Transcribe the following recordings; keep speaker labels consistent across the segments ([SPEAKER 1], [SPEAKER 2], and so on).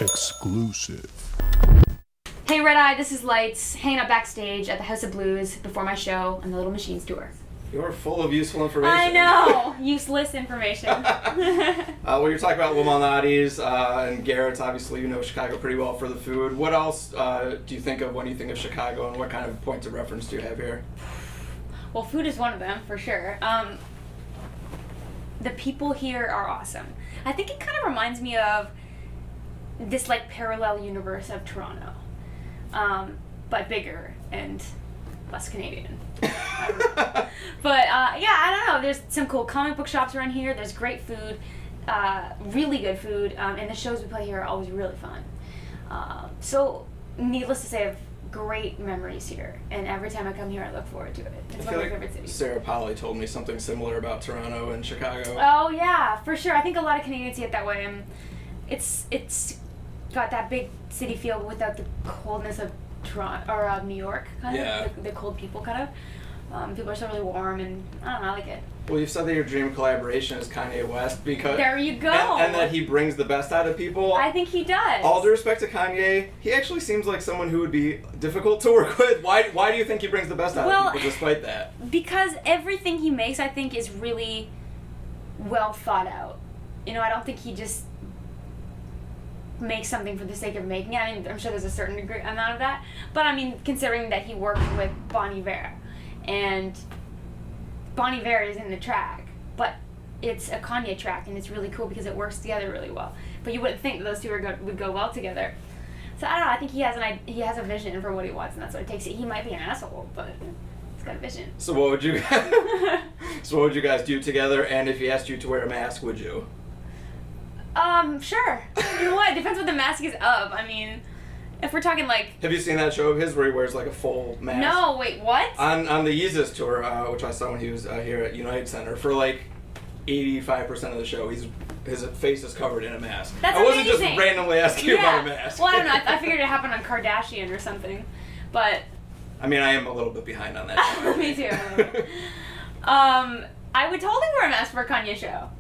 [SPEAKER 1] Exclusive.
[SPEAKER 2] Hey Red Eye, this is Lights, hanging out backstage at the House of Blues before my show on the Little Machines tour.
[SPEAKER 3] You're full of useful information.
[SPEAKER 2] I know! Useless information.
[SPEAKER 3] Well, you're talking about Limonati's and Garrett's. Obviously, you know Chicago pretty well for the food. What else do you think of when you think of Chicago, and what kind of points of reference do you have here?
[SPEAKER 2] Well, food is one of them, for sure. The people here are awesome. I think it kind of reminds me of this, like, parallel universe of Toronto. But bigger and less Canadian. But I don't know. There's some cool comic book shops around here. There's great food, really good food, and the shows we play here are always really fun. So, needless to say, I have great memories here, and every time I come here, I look forward to it. It's one of my favorite cities.
[SPEAKER 3] Sarah Polly told me something similar about Toronto and Chicago.
[SPEAKER 2] Oh yeah, for sure. I think a lot of Canadians see it that way, and it's got that big city feel without the coldness of Toronto or New York, kind of. The cold people, kind of. People are so really warm, and I don't know, I like it.
[SPEAKER 3] Well, you've said that your dream collaboration is Kanye West because
[SPEAKER 2] there you go,
[SPEAKER 3] and that he brings the best out of people.
[SPEAKER 2] I think he does.
[SPEAKER 3] All due respect to Kanye, he actually seems like someone who would be difficult to work with. Why do you think he brings the best out of people despite that?
[SPEAKER 2] Because everything he makes, I think, is really well thought out. You know, I don't think he just make something for the sake of making it. I mean, I'm sure there's a certain amount of that, but I mean, considering that he worked with Bon Iver, and Bon Iver is in the track, but it's a Kanye track, and it's really cool because it works together really well. But you wouldn't think that those two would go well together. So I don't know. I think he has a vision for what he wants, and that's what it takes. He might be an asshole, but he's got a vision.
[SPEAKER 3] So what would you guys do together? And if he asked you to wear a mask, would you?
[SPEAKER 2] Sure. You know what? It depends what the mask is of. I mean, if we're talking like...
[SPEAKER 3] Have you seen that show of his where he wears like a full mask?
[SPEAKER 2] No, wait, what?
[SPEAKER 3] On the Yeezus tour, which I saw when he was here at United Center, for like 85% of the show, his face is covered in a mask.
[SPEAKER 2] That's
[SPEAKER 3] I wasn't
[SPEAKER 2] amazing.
[SPEAKER 3] just randomly asking you about a mask.
[SPEAKER 2] Well, I don't know. I figured it happened on Kardashian or something, but...
[SPEAKER 3] I mean, I am a little bit behind on that show.
[SPEAKER 2] Me too. I would totally wear a mask for a Kanye show.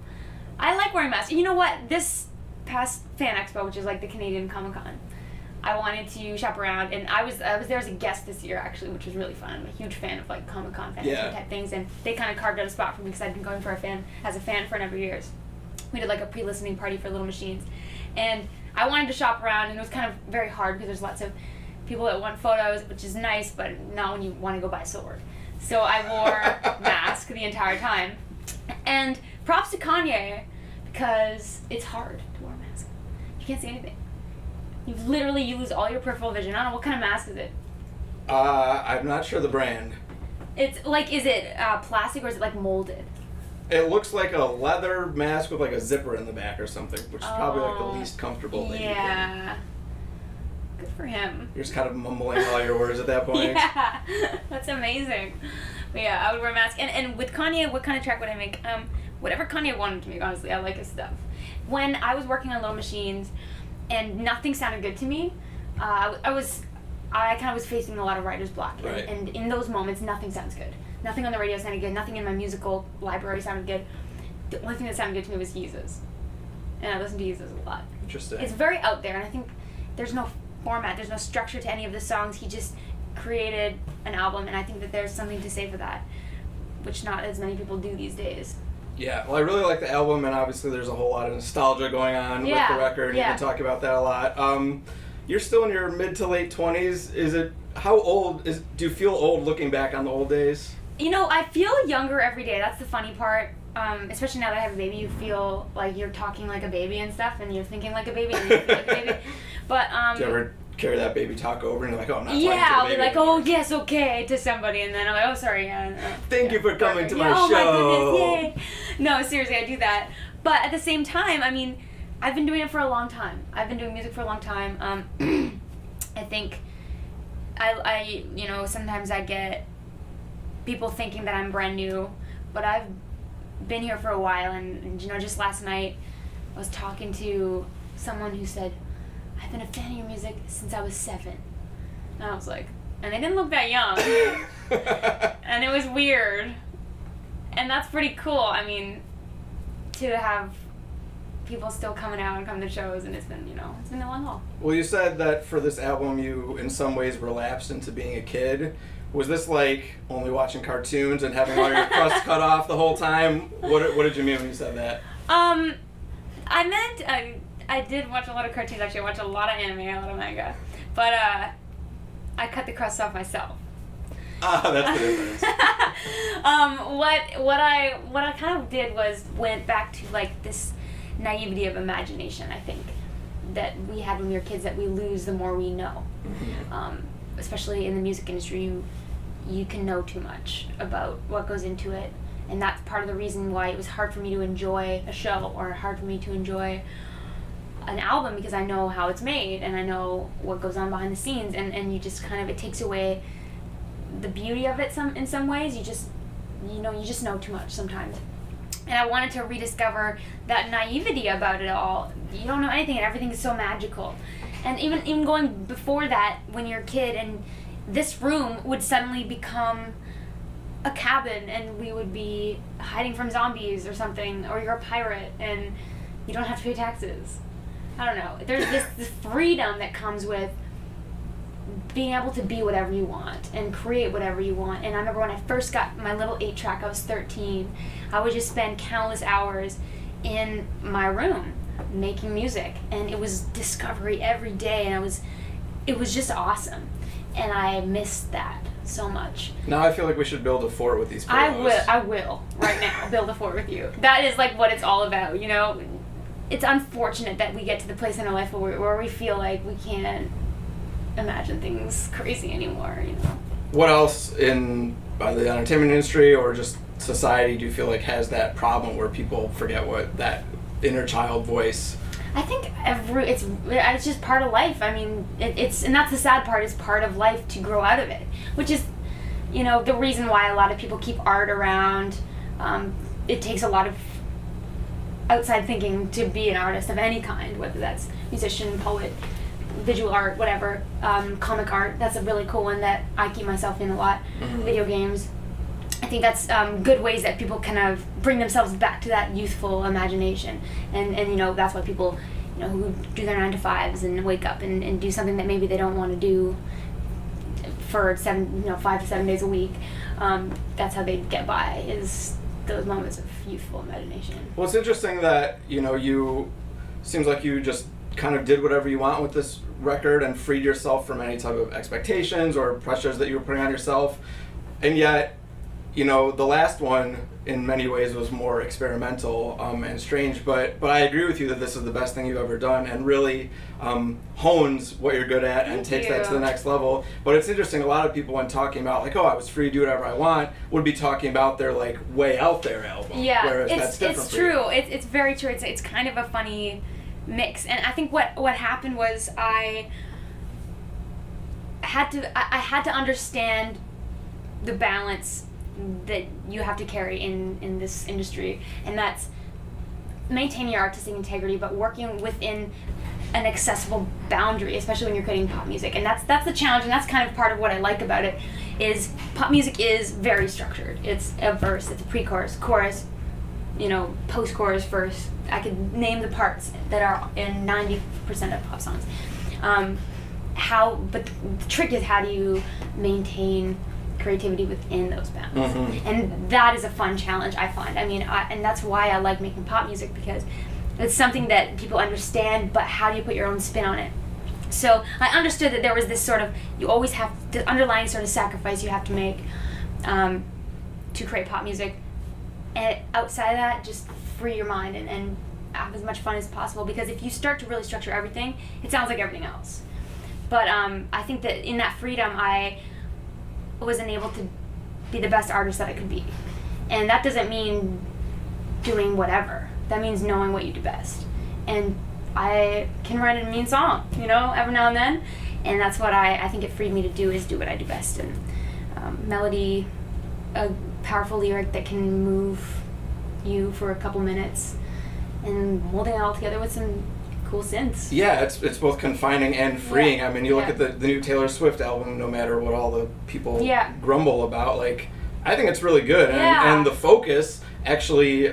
[SPEAKER 2] I like wearing masks. You know what? This past Fan Expo, which is like the Canadian Comic-Con, I wanted to shop around, and I was there as a guest this year, actually, which was really fun. I'm a huge fan of like Comic-Con fan type things, and they kind of carved out a spot for me because I'd been going as a fan for a number of years. We did like a pre-listening party for Little Machines, and I wanted to shop around, and it was kind of very hard because there's lots of people that want photos, which is nice, but not when you want to go buy a sword. So I wore a mask the entire time, and props to Kanye, because it's hard to wear a mask. You can't see anything. You lose all your peripheral vision. I don't know, what kind of mask is it?
[SPEAKER 3] I'm not sure the brand.
[SPEAKER 2] It's like, is it plastic or is it like molded?
[SPEAKER 3] It looks like a leather mask with like a zipper in the back or something, which is probably like the least comfortable thing you can.
[SPEAKER 2] Good for him.
[SPEAKER 3] You're just kind of mumbling all your words at that point.
[SPEAKER 2] Yeah, that's amazing. But yeah, I would wear a mask. And with Kanye, what kind of track would I make? Whatever Kanye wanted to make, honestly. I like his stuff. When I was working on Little Machines and nothing sounded good to me, I kind of was facing a lot of writer's block.
[SPEAKER 3] Right.
[SPEAKER 2] And in those moments, nothing sounds good. Nothing on the radio sounded good. Nothing in my musical library sounded good. The only thing that sounded good to me was Yeezus. And I listen to Yeezus a lot.
[SPEAKER 3] Interesting.
[SPEAKER 2] It's very out there, and I think there's no format, there's no structure to any of the songs. He just created an album, and I think that there's something to say for that, which not as many people do these days.
[SPEAKER 3] Yeah, well, I really like the album, and obviously there's a whole lot of nostalgia going on with the record. You can talk about that a lot. You're still in your mid to late 20s. How old do you feel old looking back on the old days?
[SPEAKER 2] You know, I feel younger every day. That's the funny part. Especially now that I have a baby, you feel like you're talking like a baby and stuff, and you're thinking like a baby, and you feel like a baby. But
[SPEAKER 3] do you ever carry that baby talk over and you're like, oh, I'm not talking
[SPEAKER 2] to a
[SPEAKER 3] baby
[SPEAKER 2] I'll be like,
[SPEAKER 3] anymore.
[SPEAKER 2] oh, yes, okay, to somebody, and then I'm like, oh, sorry,
[SPEAKER 3] Thank you for coming to my
[SPEAKER 2] show.
[SPEAKER 3] show.
[SPEAKER 2] Oh my goodness, yay. No, seriously, I do that. But at the same time, I mean, I've been doing it for a long time. I've been doing music for a long time. I think I sometimes I get people thinking that I'm brand new, but I've been here for a while, and just last night I was talking to someone who said, I've been a fan of your music since I was 7. And I was like, and they didn't look that young. And it was weird. And that's pretty cool. I mean, to have people still coming out and coming to shows, and it's been a long haul.
[SPEAKER 3] Well, you said that for this album you in some ways relapsed into being a kid. Was this like only watching cartoons and having all your crusts cut off the whole time? What did you mean when you said that?
[SPEAKER 2] I meant I did watch a lot of cartoons. Actually, I watched a lot of anime, a lot of manga, but I cut the crust off myself.
[SPEAKER 3] That's the difference.
[SPEAKER 2] What I kind of did was went back to like this naivety of imagination. I think that we had when we were kids that we lose the more we know. Mm-hmm. Especially in the music industry, you can know too much about what goes into it, and that's part of the reason why it was hard for me to enjoy a show or hard for me to enjoy an album, because I know how it's made and I know what goes on behind the scenes, and you just kind of, it takes away the beauty of it in some ways. You just know too much sometimes. And I wanted to rediscover that naivety about it all. You don't know anything and everything is so magical. And even going before that, when you're a kid and this room would suddenly become a cabin and we would be hiding from zombies or something, or you're a pirate and you don't have to pay taxes. I don't know. There's this freedom that comes with being able to be whatever you want and create whatever you want. And I remember when I first got my little 8-track, I was 13, I would just spend countless hours in my room making music, and it was discovery every day, and it was just awesome, and I missed that so much.
[SPEAKER 3] Now I feel like we should build a fort with these pillows.
[SPEAKER 2] I will right now build a fort with you. That is like what it's all about, It's unfortunate that we get to the place in our life where we feel like we can't imagine things crazy anymore,
[SPEAKER 3] What else in either the entertainment industry or just society do you feel like has that problem where people forget what that inner child voice?
[SPEAKER 2] I think it's just part of life. I mean, and that's the sad part. It's part of life to grow out of it, which is, the reason why a lot of people keep art around. It takes a lot of outside thinking to be an artist of any kind, whether that's musician, poet, visual art, whatever, comic art. That's a really cool one that I keep myself in a lot. Mm-hmm. Video games. I think that's good ways that people kind of bring themselves back to that youthful imagination, and that's why people who do their 9-to-5s and wake up and do something that maybe they don't want to do for 5 to 7 days a week. That's how they get by, is those moments of youthful imagination.
[SPEAKER 3] Well, it's interesting that you seems like you just kind of did whatever you want with this record and freed yourself from any type of expectations or pressures that you were putting on yourself, and yet the last one in many ways was more experimental and strange, but I agree with you that this is the best thing you've ever done and really hones what you're good at and takes that to the next level. But it's interesting, a lot of people when talking about like, I was free to do whatever I want, would be talking about their like way out there album.
[SPEAKER 2] Yeah,
[SPEAKER 3] whereas that's different.
[SPEAKER 2] It's true. It's very true. It's kind of a funny mix, and I think what happened was I had to understand the balance that you have to carry in this industry, and that's maintaining your artistic integrity but working within an accessible boundary, especially when you're creating pop music. And that's the challenge, and that's kind of part of what I like about it, is pop music is very structured. It's a verse, it's a pre-chorus, chorus, post-chorus, verse. I could name the parts that are in 90% of pop songs. But the trick is, how do you maintain creativity within those bounds? Mm-hmm. And that is a fun challenge, I find. I mean, and that's why I like making pop music, because it's something that people understand, but how do you put your own spin on it? So I understood that there was this sort of, you always have the underlying sort of sacrifice you have to make to create pop music. And outside of that, just free your mind and have as much fun as possible, because if you start to really structure everything, it sounds like everything else. But I think that in that freedom, I was enabled to be the best artist that I could be. And that doesn't mean doing whatever. That means knowing what you do best. And I can write a mean song, every now and then. And that's what I think it freed me to do, is do what I do best. And melody, a powerful lyric that can move you for a couple minutes, and molding it all together with some cool synths.
[SPEAKER 3] Yeah, it's both confining and freeing. Yeah. I mean, you look at the new Taylor Swift album, no matter what all the people grumble about, like, I think it's really good. And the focus, actually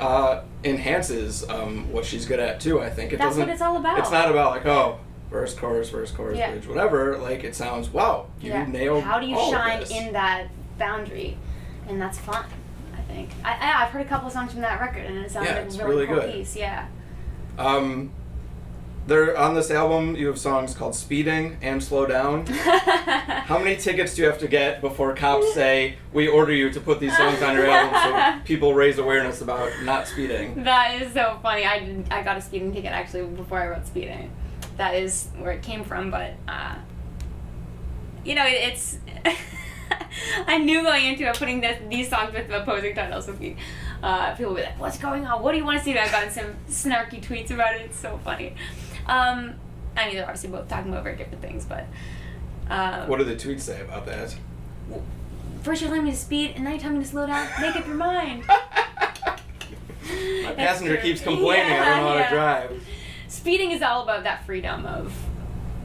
[SPEAKER 3] enhances what she's good at too. I think
[SPEAKER 2] that's what it's all about.
[SPEAKER 3] It's not about like, oh, verse, chorus, bridge, whatever. Like, it sounds, wow, you nailed.
[SPEAKER 2] How do you
[SPEAKER 3] all
[SPEAKER 2] shine
[SPEAKER 3] of this.
[SPEAKER 2] in that boundary? And that's fun, I think. I've heard a couple of songs from that record, and it sounds like
[SPEAKER 3] it's
[SPEAKER 2] a really cool
[SPEAKER 3] good.
[SPEAKER 2] piece. Yeah.
[SPEAKER 3] There on this album, you have songs called "Speeding" and "Slow Down." How many tickets do you have to get before cops say, "We order you to put these songs on your album," so people raise awareness about not speeding?
[SPEAKER 2] That is so funny. I got a speeding ticket actually before I wrote "Speeding." That is where it came from, but it's. I knew going into it, putting these songs with the opposing titles would be. People would be like, "What's going on? What do you want to see?" I've gotten some snarky tweets about it. It's so funny. I mean, they're obviously both talking about very different things, but...
[SPEAKER 3] what do the tweets say about that?
[SPEAKER 2] First you're telling me to speed, and now you're telling me to slow down. Make up your mind.
[SPEAKER 3] My passenger keeps complaining I don't know how to drive.
[SPEAKER 2] Speeding is all about that freedom of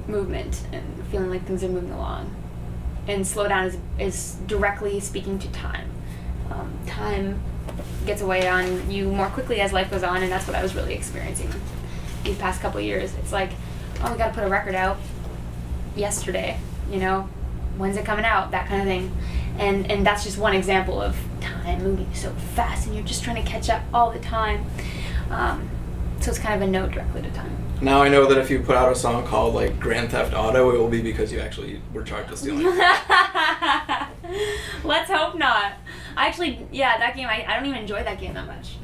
[SPEAKER 2] movement and feeling like things are moving along. And slow down is directly speaking to time. Time gets away on you more quickly as life goes on, and that's what I was really experiencing these past couple of years. It's like, oh, we gotta put a record out yesterday, when's it coming out, that kind of thing. And that's just one example of time moving so fast, and you're just trying to catch up all the time. So it's kind of a note directly to time.
[SPEAKER 3] Now I know that if you put out a song called like Grand Theft Auto, it will be because you actually were charged with stealing.
[SPEAKER 2] Let's hope not. Actually, that game, I don't even enjoy that game that much.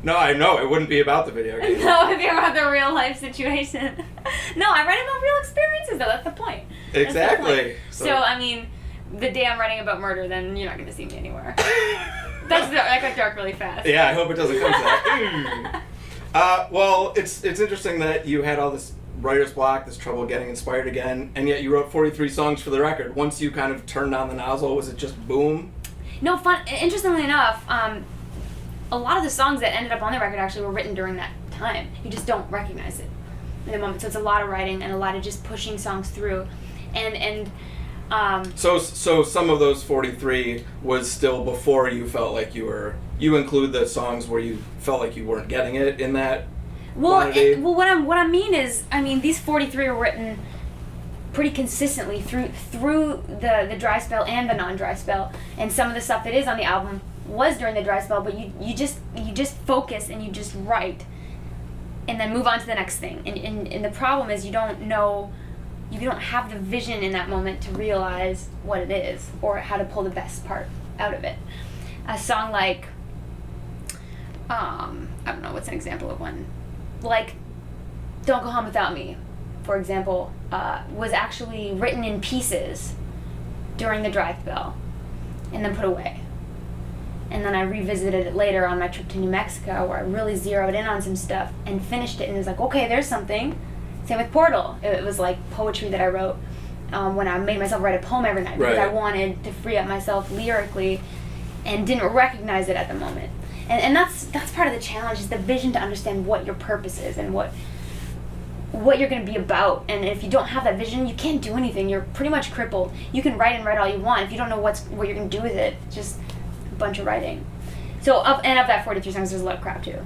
[SPEAKER 3] No, I know. It wouldn't be about the video game.
[SPEAKER 2] No, it'd be about the real life situation. No, I write about real experiences, though. That's the point.
[SPEAKER 3] Exactly.
[SPEAKER 2] The point. So, I mean, the day I'm writing about murder, then you're not going to see me anywhere. That got dark really fast.
[SPEAKER 3] Yeah, I hope it doesn't come to that. Well, it's interesting that you had all this writer's block, this trouble getting inspired again, and yet you wrote 43 songs for the record. Once you kind of turned on the nozzle, was it just boom?
[SPEAKER 2] No, interestingly enough, a lot of the songs that ended up on the record actually were written during that time. You just don't recognize it in the moment. So it's a lot of writing and a lot of just pushing songs through.
[SPEAKER 3] So some of those 43 was still before you felt like you include the songs where you felt like you weren't getting it in that quantity?
[SPEAKER 2] What I mean is, these 43 were written pretty consistently through the dry spell and the non-dry spell, and some of the stuff that is on the album was during the dry spell, but you just focus and you just write and then move on to the next thing, and the problem is you don't have the vision in that moment to realize what it is or how to pull the best part out of it. A song like I don't know, what's an example of one, like Don't Go Home Without Me, for example, was actually written in pieces during the dry spell and then put away. And then I revisited it later on my trip to New Mexico, where I really zeroed in on some stuff and finished it, and it was like, okay, there's something. Same with Portal. It was like poetry that I wrote when I made myself write a poem every night, because I wanted to free up myself lyrically and didn't recognize it at the moment. And that's part of the challenge, is the vision to understand what your purpose is and what you're going to be about. And if you don't have that vision, you can't do anything. You're pretty much crippled. You can write and write all you want. If you don't know what you're going to do with it, just a bunch of writing. So of that 43 songs, there's a lot of crap too.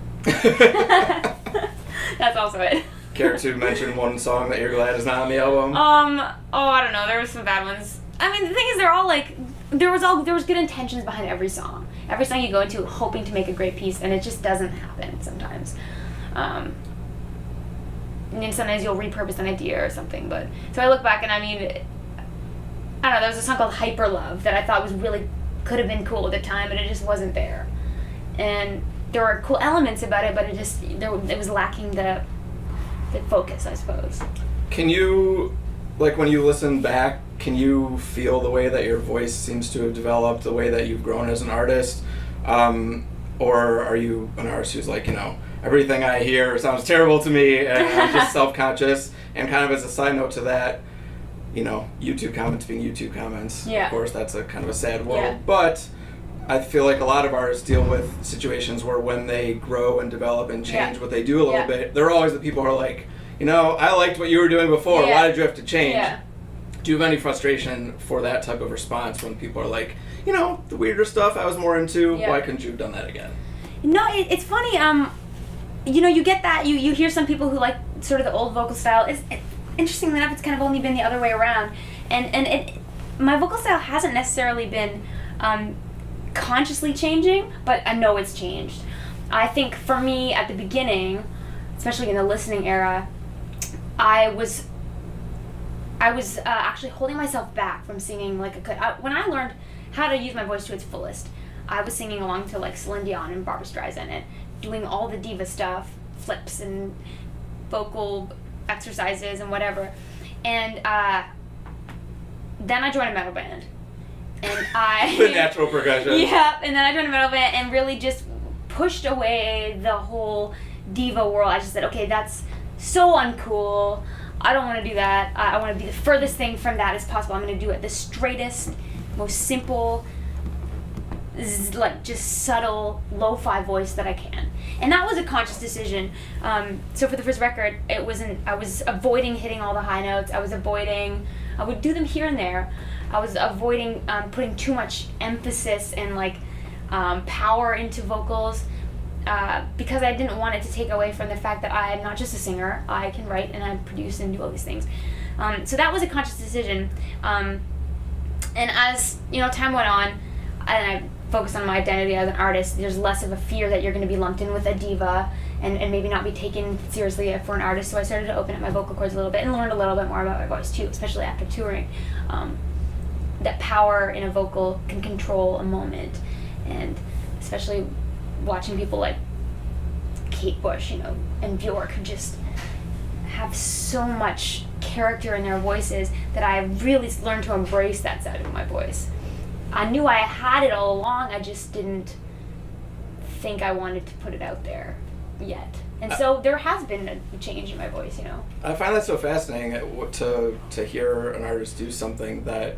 [SPEAKER 2] That's also it.
[SPEAKER 3] Care to mention one song that you're glad is not on the album?
[SPEAKER 2] I don't know. There were some bad ones. The thing is, they're all like, there was good intentions behind every song. Every song you go into hoping to make a great piece, and it just doesn't happen sometimes. And sometimes you'll repurpose an idea or something. But so I look back and I don't know. There was a song called Hyper Love that I thought could have been cool at the time, but it just wasn't there. And there were cool elements about it, but it was lacking the focus, I suppose.
[SPEAKER 3] Can you, like, when you listen back, can you feel the way that your voice seems to have developed, the way that you've grown as an artist? Or are you an artist who's like, everything I hear sounds terrible to me, and I'm just self-conscious? And kind of as a side note to that, YouTube comments being YouTube comments.
[SPEAKER 2] Yeah.
[SPEAKER 3] Of course, that's a kind of a sad world.
[SPEAKER 2] Yeah.
[SPEAKER 3] But I feel like a lot of artists deal with situations where when they grow and develop and change what they do a little bit, they're always the people who are like, I liked what you were doing before. Why did you have to change?
[SPEAKER 2] Yeah.
[SPEAKER 3] Do you have any frustration for that type of response when people are like, the weirder stuff I was more into, why couldn't you have done that again?
[SPEAKER 2] No, it's funny. You know, you get that. You hear some people who like sort of the old vocal style. Interestingly enough, it's kind of only been the other way around. And my vocal style hasn't necessarily been consciously changing, but I know it's changed. I think for me at the beginning, especially in the listening era, I was actually holding myself back from singing like when I learned how to use my voice to its fullest, I was singing along to like Celine Dion and Barbra Streisand and doing all the diva stuff, flips and vocal exercises and whatever. And then I joined a metal band. And
[SPEAKER 3] the natural progression.
[SPEAKER 2] Yeah, and then I joined a metal band and really just pushed away the whole diva world. I just said, okay, that's so uncool. I don't want to do that. I want to be the furthest thing from that as possible. I'm going to do it the straightest, most simple, like just subtle, lo-fi voice that I can. And that was a conscious decision. So for the first record, I was avoiding hitting all the high notes. I would do them here and there. I was avoiding putting too much emphasis and like power into vocals. Because I didn't want it to take away from the fact that I am not just a singer. I can write and I produce and do all these things. So that was a conscious decision. And as time went on, and I focused on my identity as an artist, there's less of a fear that you're going to be lumped in with a diva and maybe not be taken seriously for an artist. So I started to open up my vocal cords a little bit and learned a little bit more about my voice too, especially after touring. That power in a vocal can control a moment, and especially watching people like Kate Bush, and Bjork, who just have so much character in their voices that I really learned to embrace that side of my voice. I knew I had it all along, I just didn't think I wanted to put it out there yet. And so there has been a change in my voice,
[SPEAKER 3] I find that so fascinating to hear an artist do something that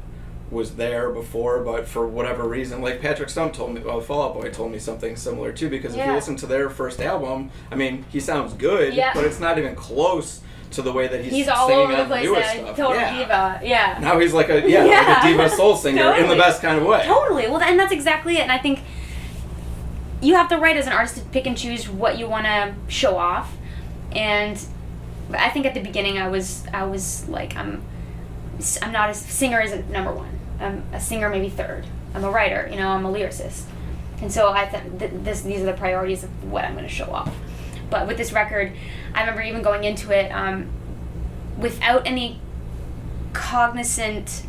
[SPEAKER 3] was there before, but for whatever reason, like Patrick Stump told me, Fall Out Boy told me something similar too, because if you listen to their first album, I mean, he sounds good, but it's not even close to the way that he's
[SPEAKER 2] all
[SPEAKER 3] singing
[SPEAKER 2] over the
[SPEAKER 3] on the
[SPEAKER 2] place,
[SPEAKER 3] newest stuff.
[SPEAKER 2] total diva,
[SPEAKER 3] Now he's like like a diva soul singer
[SPEAKER 2] totally.
[SPEAKER 3] in the best kind of way.
[SPEAKER 2] Totally. Well, and that's exactly it. And I think you have the right as an artist to pick and choose what you want to show off. And I think at the beginning I was like, I'm not a singer is number one. I'm a singer maybe third. I'm a writer, I'm a lyricist. And so I thought these are the priorities of what I'm going to show off. But with this record, I remember even going into it without any cognizant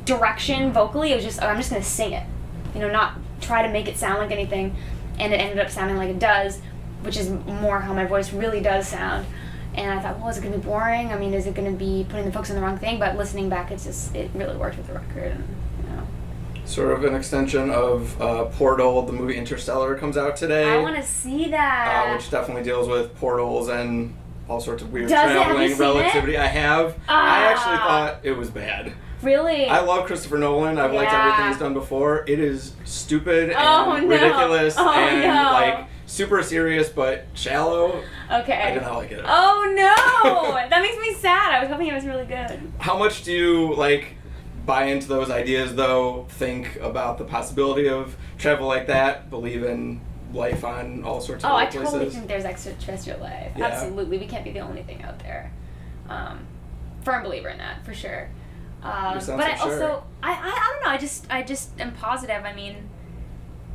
[SPEAKER 2] direction vocally. It was just, I'm just going to sing it. Not try to make it sound like anything. And it ended up sounding like it does, which is more how my voice really does sound. And I thought, well, is it going to be boring? I mean, is it going to be putting the focus on the wrong thing? But listening back, it really worked with the record. And,
[SPEAKER 3] Sort of an extension of Portal. The movie Interstellar comes out today.
[SPEAKER 2] I want to see that.
[SPEAKER 3] Which definitely deals with portals and all sorts of weird
[SPEAKER 2] Have
[SPEAKER 3] traveling
[SPEAKER 2] you seen
[SPEAKER 3] relativity.
[SPEAKER 2] It?
[SPEAKER 3] I have. I actually thought it was bad.
[SPEAKER 2] Really?
[SPEAKER 3] I love Christopher Nolan. I've liked everything he's done before. It is stupid and ridiculous and like super serious but shallow.
[SPEAKER 2] Okay.
[SPEAKER 3] I did not like it.
[SPEAKER 2] Oh no! That makes me sad. I was hoping it was really good.
[SPEAKER 3] How much do you buy into those ideas though? Think about the possibility of travel like that? Believe in life on all sorts of other places?
[SPEAKER 2] I totally think there's extraterrestrial life. Yeah. Absolutely. We can't be the only thing out there. Firm believer in that, for sure. But I also, I don't know, I just am positive. I mean,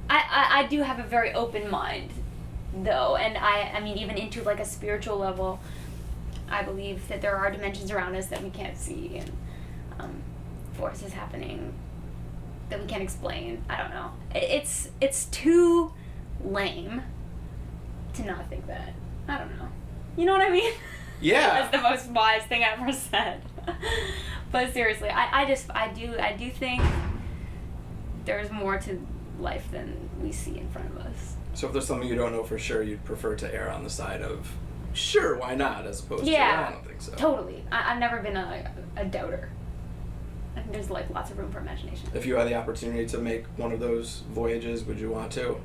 [SPEAKER 2] I do have a very open mind, though, and I mean, even into like a spiritual level, I believe that there are dimensions around us that we can't see, and forces happening that we can't explain. I don't know. It's too lame to not think that. I don't know. You know what I mean?
[SPEAKER 3] Yeah.
[SPEAKER 2] That's the most wise thing I ever said. But seriously, I do think there's more to life than we see in front of us.
[SPEAKER 3] So if there's something you don't know for sure, you'd prefer to err on the side of sure, why not, as opposed to I don't think so.
[SPEAKER 2] Totally. I've never been a doubter. I think there's lots of room for imagination.
[SPEAKER 3] If you had the opportunity to make one of those voyages, would you want to?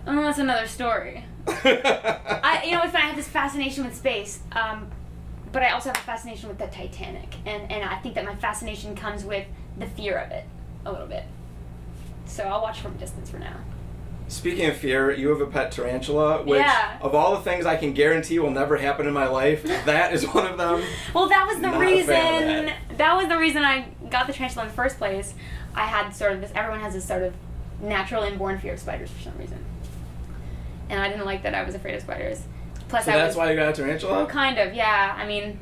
[SPEAKER 2] Oh, that's another story. It's funny, I have this fascination with space, but I also have a fascination with the Titanic, and I think that my fascination comes with the fear of it, a little bit. So I'll watch from a distance for now.
[SPEAKER 3] Speaking of fear, you have a pet tarantula, which of all the things I can guarantee will never happen in my life, that is one of them.
[SPEAKER 2] Well, that was the reason. That was the reason I got the tarantula in the first place. I had sort of this. Everyone has this sort of natural inborn fear of spiders for some reason, and I didn't like that I was afraid of spiders. Plus,
[SPEAKER 3] so that's why you got a tarantula?
[SPEAKER 2] Kind of, yeah. I mean,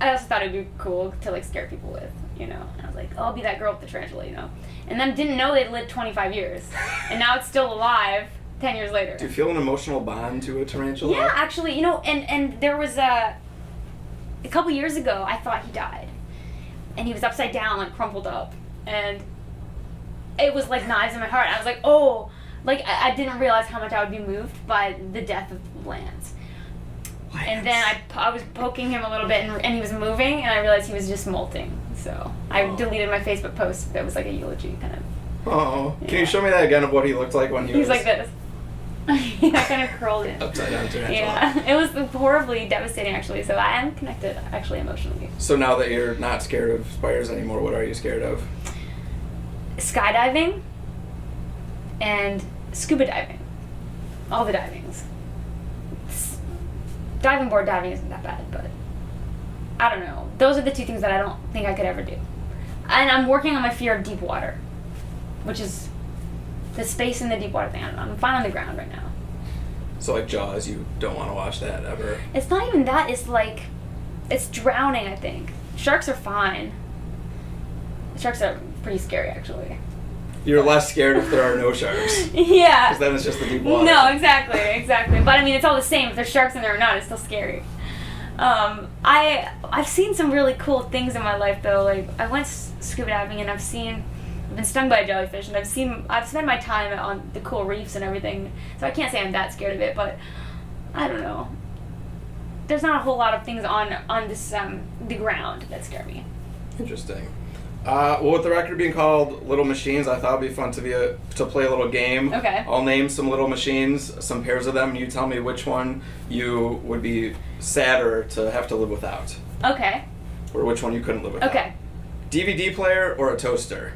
[SPEAKER 2] I also thought it'd be cool to like scare people with, you know. And I was like, oh, I'll be that girl with the tarantula, you know. And then didn't know they'd lived 25 years, and now it's still alive 10 years later.
[SPEAKER 3] Do you feel an emotional bond to a tarantula?
[SPEAKER 2] Yeah, actually, you know, and there was a couple years ago, I thought he died, and he was upside down, like crumpled up, and it was like knives in my heart. I was like, oh, like I didn't realize how much I would be moved by the death of Lance. And then I was poking him a little bit, and he was moving, and I realized he was just molting. So I deleted my Facebook post that was like a eulogy kind of.
[SPEAKER 3] Oh, can you show me that again of what he looked like when he was?
[SPEAKER 2] He was like this. I kind of curled in.
[SPEAKER 3] Upside down tarantula.
[SPEAKER 2] Yeah, it was horribly devastating actually. So I am connected actually emotionally.
[SPEAKER 3] So now that you're not scared of spiders anymore, what are you scared of?
[SPEAKER 2] Skydiving and scuba diving. All the divings. Diving board diving isn't that bad, but I don't know. Those are the two things that I don't think I could ever do. And I'm working on my fear of deep water, which is the space in the deep water thing. I don't know. I'm fine on the ground right now.
[SPEAKER 3] So like Jaws, you don't want to watch that ever?
[SPEAKER 2] It's not even that. It's like, it's drowning, I think. Sharks are fine. Sharks are pretty scary, actually.
[SPEAKER 3] You're less scared if there are no sharks.
[SPEAKER 2] Yeah.
[SPEAKER 3] Because then it's just the deep water.
[SPEAKER 2] No, exactly. But I mean, it's all the same. If there's sharks in there or not, it's still scary. I've seen some really cool things in my life though. Like I went scuba diving and I've been stung by a jellyfish, and I've spent my time on the cool reefs and everything. So I can't say I'm that scared of it, but I don't know. There's not a whole lot of things on this the ground that scare me.
[SPEAKER 3] Interesting. Well, with the record being called Little Machines, I thought it'd be fun to play a little game.
[SPEAKER 2] Okay.
[SPEAKER 3] I'll name some little machines, some pairs of them, and you tell me which one you would be sadder to have to live without.
[SPEAKER 2] Okay.
[SPEAKER 3] Or which one you couldn't live without.
[SPEAKER 2] Okay.
[SPEAKER 3] DVD player or a toaster?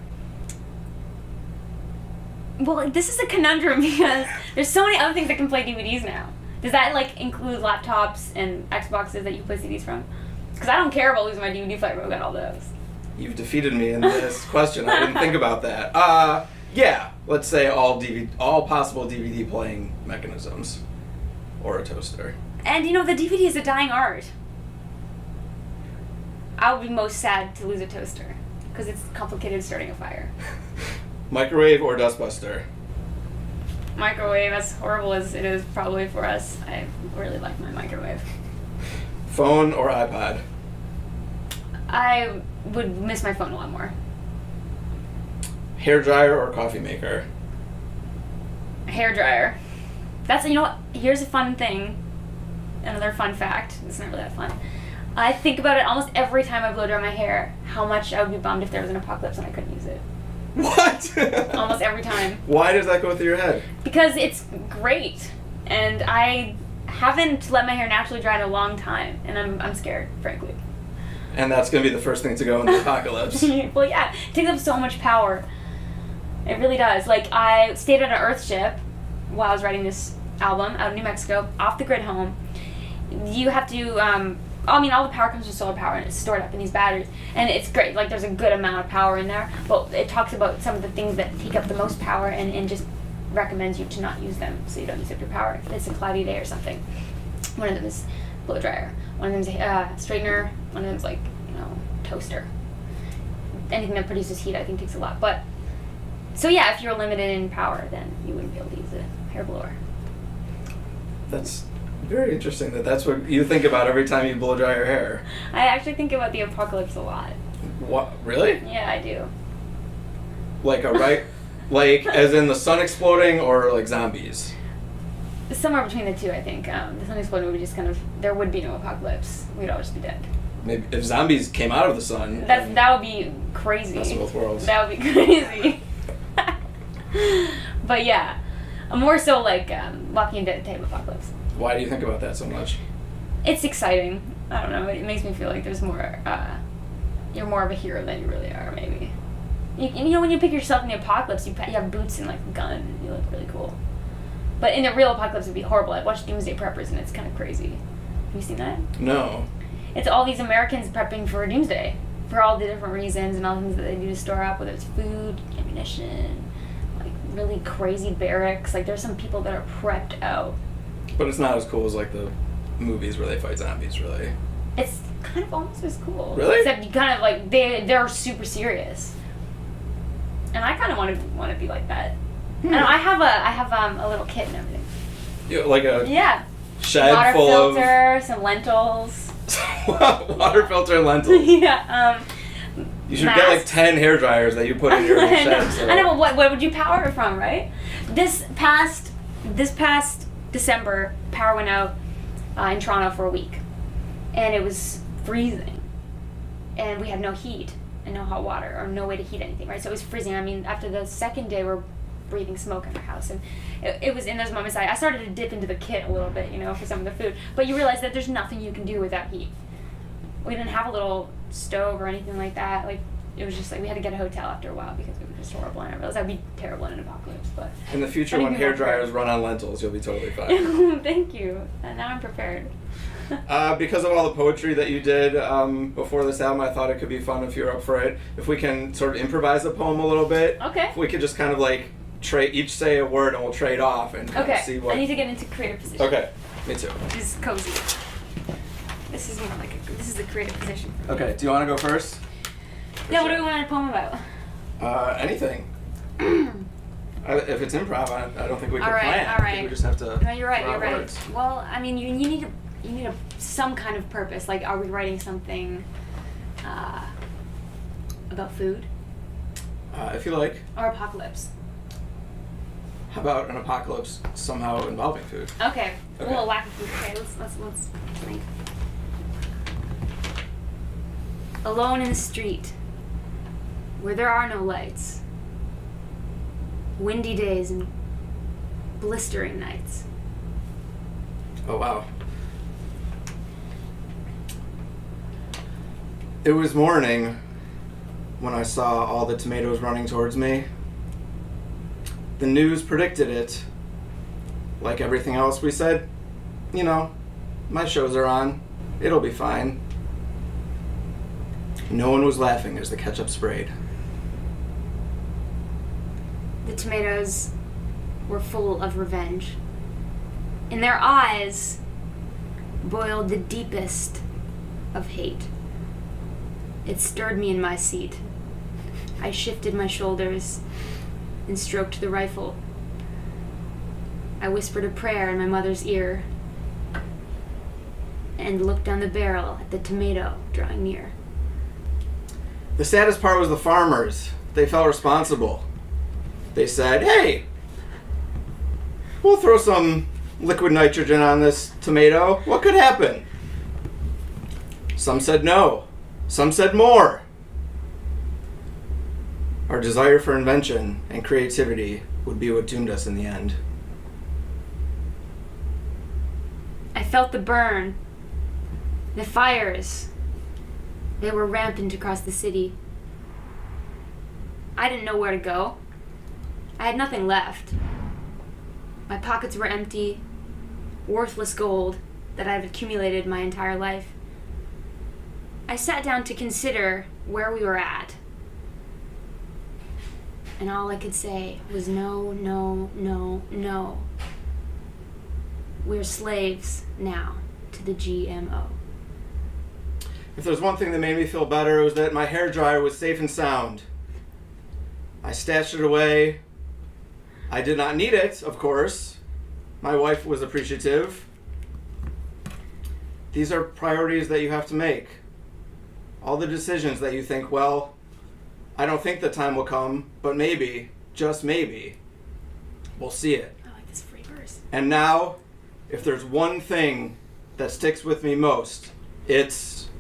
[SPEAKER 2] Well, this is a conundrum because there's so many other things that can play DVDs now. Does that like include laptops and Xboxes that you play CDs from? Because I don't care about losing my DVD player, but I've got all those.
[SPEAKER 3] You've defeated me in this question. I didn't think about that. Yeah, let's say all possible DVD playing mechanisms, or a toaster.
[SPEAKER 2] And you know, the DVD is a dying art. I would be most sad to lose a toaster because it's complicated starting a fire.
[SPEAKER 3] Microwave or dustbuster?
[SPEAKER 2] Microwave, as horrible as it is probably for us, I really like my microwave.
[SPEAKER 3] Phone or iPod?
[SPEAKER 2] I would miss my phone a lot more.
[SPEAKER 3] Hair dryer or coffee maker?
[SPEAKER 2] Hair dryer. That's, you know what, here's a fun thing. Another fun fact. It's not really that fun. I think about it almost every time I blow dry my hair, how much I would be bummed if there was an apocalypse and I couldn't use it.
[SPEAKER 3] What?
[SPEAKER 2] Almost every time.
[SPEAKER 3] Why does that go through your head?
[SPEAKER 2] Because it's great. And I haven't let my hair naturally dry in a long time. And I'm scared, frankly.
[SPEAKER 3] And that's going to be the first thing to go in the apocalypse.
[SPEAKER 2] Well, yeah. It takes up so much power. It really does. Like, I stayed on an Earth ship while I was writing this album out of New Mexico, off the grid home. You have to, all the power comes from solar power, and it's stored up in these batteries. And it's great. Like, there's a good amount of power in there. But it talks about some of the things that take up the most power and just recommends you to not use them so you don't use up your power. If it's a cloudy day or something. One of them is blow dryer. One of them is straightener. One of them is, like, toaster. Anything that produces heat, I think, takes a lot. But, so yeah, if you're limited in power, then you wouldn't be able to use a hair blower.
[SPEAKER 3] That's very interesting that's what you think about every time you blow dry your hair.
[SPEAKER 2] I actually think about the apocalypse a lot.
[SPEAKER 3] What? Really?
[SPEAKER 2] Yeah, I do.
[SPEAKER 3] Like like as in the sun exploding or like zombies?
[SPEAKER 2] Somewhere between the two, I think. The sun exploding would be just there would be no apocalypse. We'd all just be dead.
[SPEAKER 3] Maybe if zombies came out of the sun.
[SPEAKER 2] That would be crazy.
[SPEAKER 3] Best of both worlds.
[SPEAKER 2] That would be crazy. But yeah, more so like Walking Dead type apocalypse.
[SPEAKER 3] Why do you think about that so much?
[SPEAKER 2] It's exciting. I don't know. It makes me feel like there's more. You're more of a hero than you really are, maybe. When you pick yourself in the apocalypse, you have boots and like a gun, and you look really cool. But in the real apocalypse, it'd be horrible. I watched Doomsday Preppers, and it's kind of crazy. Have you seen that?
[SPEAKER 3] No.
[SPEAKER 2] It's all these Americans prepping for Doomsday, for all the different reasons and all the things that they do to store up, whether it's food, ammunition, like really crazy barracks. Like there's some people that are prepped out.
[SPEAKER 3] But it's not as cool as like the movies where they fight zombies, really.
[SPEAKER 2] It's kind of almost as cool.
[SPEAKER 3] Really?
[SPEAKER 2] Except you kind of like they're super serious. And I kind of want to be like that. And I have a little kit and everything.
[SPEAKER 3] Like a shed
[SPEAKER 2] water
[SPEAKER 3] full
[SPEAKER 2] filter, some lentils.
[SPEAKER 3] Water filter and lentils.
[SPEAKER 2] Yeah.
[SPEAKER 3] You should get like 10 hair dryers that you put in your shed. So.
[SPEAKER 2] I know, but what would you power it from, right? This past December, power went out in Toronto for a week, and it was freezing, and we had no heat and no hot water or no way to heat anything, right? So it was freezing. I mean, after the second day, we're breathing smoke in our house, and it was in those moments I started to dip into the kit a little bit, for some of the food. But you realize that there's nothing you can do without heat. We didn't have a little stove or anything like that. Like it was just like we had to get a hotel after a while because it was just horrible. And I realized that'd be terrible in an apocalypse. But
[SPEAKER 3] in the future, when hair dryers run on lentils, you'll be totally fine.
[SPEAKER 2] Thank you. Now I'm prepared.
[SPEAKER 3] Because of all the poetry that you did before this album, I thought it could be fun if you're up for it. If we can sort of improvise a poem a little bit.
[SPEAKER 2] Okay.
[SPEAKER 3] If we could just kind of like each say a word and we'll trade off and see what.
[SPEAKER 2] I need to get into creative position.
[SPEAKER 3] Okay. Me too.
[SPEAKER 2] This is cozy. This is more like this is the creative position.
[SPEAKER 3] Okay. Do you want to go first?
[SPEAKER 2] Yeah. What do we want a poem about?
[SPEAKER 3] Anything. If it's improv, I don't think we can plan.
[SPEAKER 2] All right.
[SPEAKER 3] I think we just have to.
[SPEAKER 2] No, you're right. You're right.
[SPEAKER 3] Words.
[SPEAKER 2] Well, I mean, you need some kind of purpose. Like, are we writing something about food?
[SPEAKER 3] If you like.
[SPEAKER 2] Or apocalypse.
[SPEAKER 3] How about an apocalypse somehow involving food?
[SPEAKER 2] Okay. Well, lack of food. Okay, let's think. Alone in the street, where there are no lights. Windy days and blistering nights.
[SPEAKER 3] Oh, wow. It was morning when I saw all the tomatoes running towards me. The news predicted it. Like everything else we said, my shows are on. It'll be fine. No one was laughing as the ketchup sprayed.
[SPEAKER 2] The tomatoes were full of revenge. In their eyes boiled the deepest of hate. It stirred me in my seat. I shifted my shoulders and stroked the rifle. I whispered a prayer in my mother's ear and looked down the barrel at the tomato drawing near.
[SPEAKER 3] The saddest part was the farmers. They felt responsible. They said, hey, we'll throw some liquid nitrogen on this tomato. What could happen? Some said no. Some said more. Our desire for invention and creativity would be what doomed us in the end.
[SPEAKER 2] I felt the burn, the fires. They were rampant across the city. I didn't know where to go. I had nothing left. My pockets were empty, worthless gold that I've accumulated my entire life. I sat down to consider where we were at. And all I could say was no, no, no, no. We're slaves now to the GMO.
[SPEAKER 3] If there's one thing that made me feel better, it was that my hairdryer was safe and sound. I stashed it away. I did not need it, of course. My wife was appreciative. These are priorities that you have to make. All the decisions that you think, well, I don't think the time will come, but maybe, just maybe, we'll see it.
[SPEAKER 2] I like this free verse.
[SPEAKER 3] And now, if there's one thing that sticks with me most, it's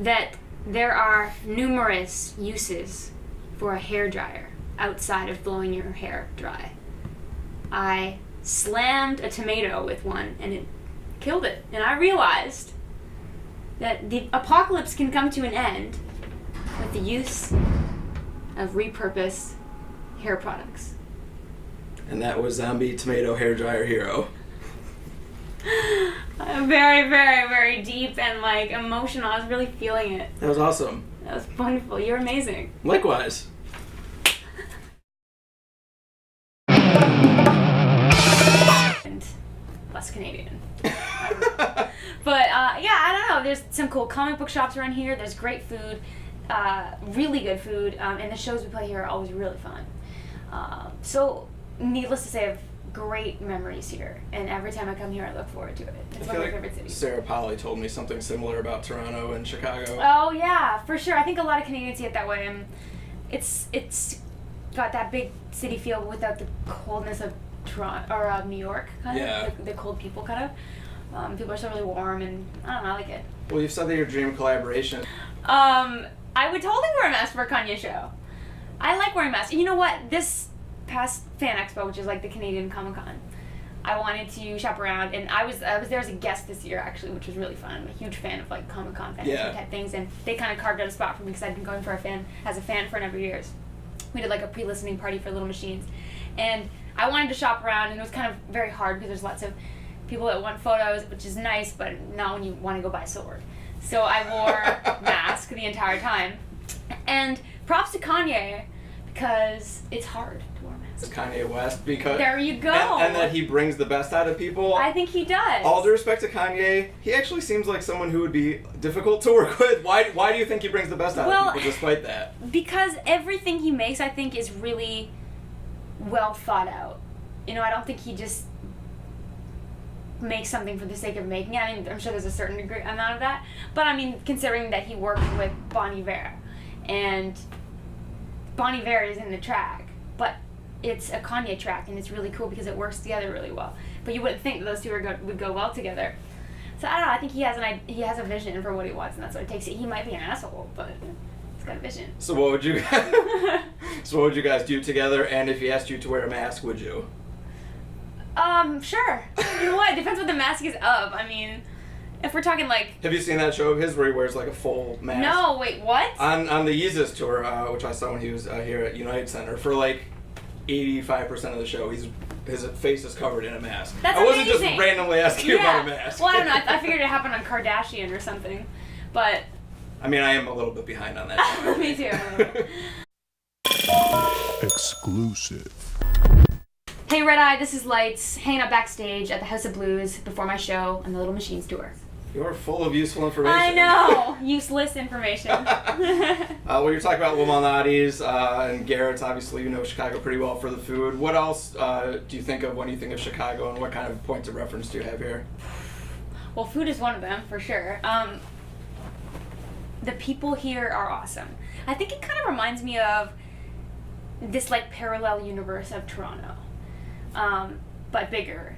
[SPEAKER 2] that there are numerous uses for a hairdryer outside of blowing your hair dry. I slammed a tomato with one and it killed it. And I realized that the apocalypse can come to an end with the use of repurposed hair products.
[SPEAKER 3] And that was Zombie Tomato Hairdryer Hero.
[SPEAKER 2] Very, very, very deep and like emotional. I was really feeling it.
[SPEAKER 3] That was awesome.
[SPEAKER 2] That was wonderful. You're amazing.
[SPEAKER 3] Likewise.
[SPEAKER 2] And less Canadian. But yeah, I don't know. There's some cool comic book shops around here. There's great food, really good food, and the shows we play here are always really fun. So, needless to say, I have great memories here, and every time I come here, I look forward to it. It's one of my favorite cities.
[SPEAKER 3] Sarah Polly told me something similar about Toronto and Chicago.
[SPEAKER 2] Oh yeah, for sure. I think a lot of Canadians see it that way, and it's got that big city feel without the coldness of Toronto or New York, kind of the cold people, kind of. People are so really warm, and I don't know, I like it.
[SPEAKER 3] Well, you've said that your dream collaboration.
[SPEAKER 2] I would totally wear a mask for a Kanye show. I like wearing masks. You know what? This past Fan Expo, which is like the Canadian Comic-Con, I wanted to shop around, and I was there as a guest this year actually, which was really fun. I'm a huge fan of like Comic-Con fan type things, and they kind of carved out a spot for me because I've been going as a fan for a number of years. We did like a pre-listening party for Little Machines, and I wanted to shop around, and it was kind of very hard because there's lots of people that want photos, which is nice, but not when you want to go buy a sword. So I wore a mask the entire time. And props to Kanye, because it's hard to wear a mask.
[SPEAKER 3] Kanye West, because...
[SPEAKER 2] There you go!
[SPEAKER 3] And that he brings the best out of people.
[SPEAKER 2] I think he does.
[SPEAKER 3] All due respect to Kanye, he actually seems like someone who would be difficult to work with. Why do you think he brings the best out of people despite that?
[SPEAKER 2] Because everything he makes, I think, is really well thought out. You know, I don't think he just make something for the sake of making it. I mean, I'm sure there's a certain degree amount of that, but I mean, considering that he worked with Bon Iver, and Bon Iver is in the track, but it's a Kanye track, and it's really cool because it works together really well. But you wouldn't think that those two would go well together. So I don't know. I think he has a vision for what he wants, and that's what it takes. He might be an asshole, but he's got a vision.
[SPEAKER 3] So what would you guys do together? And if he asked you to wear a mask, would you?
[SPEAKER 2] Sure. You know what? It depends what the mask is of. I mean, if we're talking like...
[SPEAKER 3] Have you seen that show of his where he wears like a full mask?
[SPEAKER 2] No, wait, what?
[SPEAKER 3] On the Yeezus tour, which I saw when he was here at United Center, for like 85% of the show, his face is covered in a mask.
[SPEAKER 2] That's
[SPEAKER 3] I wasn't
[SPEAKER 2] amazing.
[SPEAKER 3] just randomly asking you about a mask.
[SPEAKER 2] Well, I don't know. I figured it happened on Kardashian or something, but...
[SPEAKER 3] I mean, I am a little bit behind on that.
[SPEAKER 2] Me too.
[SPEAKER 1] Exclusive.
[SPEAKER 2] Hey RedEye, this is Lights, hanging out backstage at the House of Blues before my show on the Little Machines tour.
[SPEAKER 3] You're full of useful information.
[SPEAKER 2] I know! Useless information.
[SPEAKER 3] Well, you're talking about Limonati's and Garrett's. Obviously, you know Chicago pretty well for the food. What else do you think of when you think of Chicago, and what kind of points of reference do you have here?
[SPEAKER 2] Well, food is one of them, for sure. The people here are awesome. I think it kind of reminds me of this like parallel universe of Toronto. But bigger.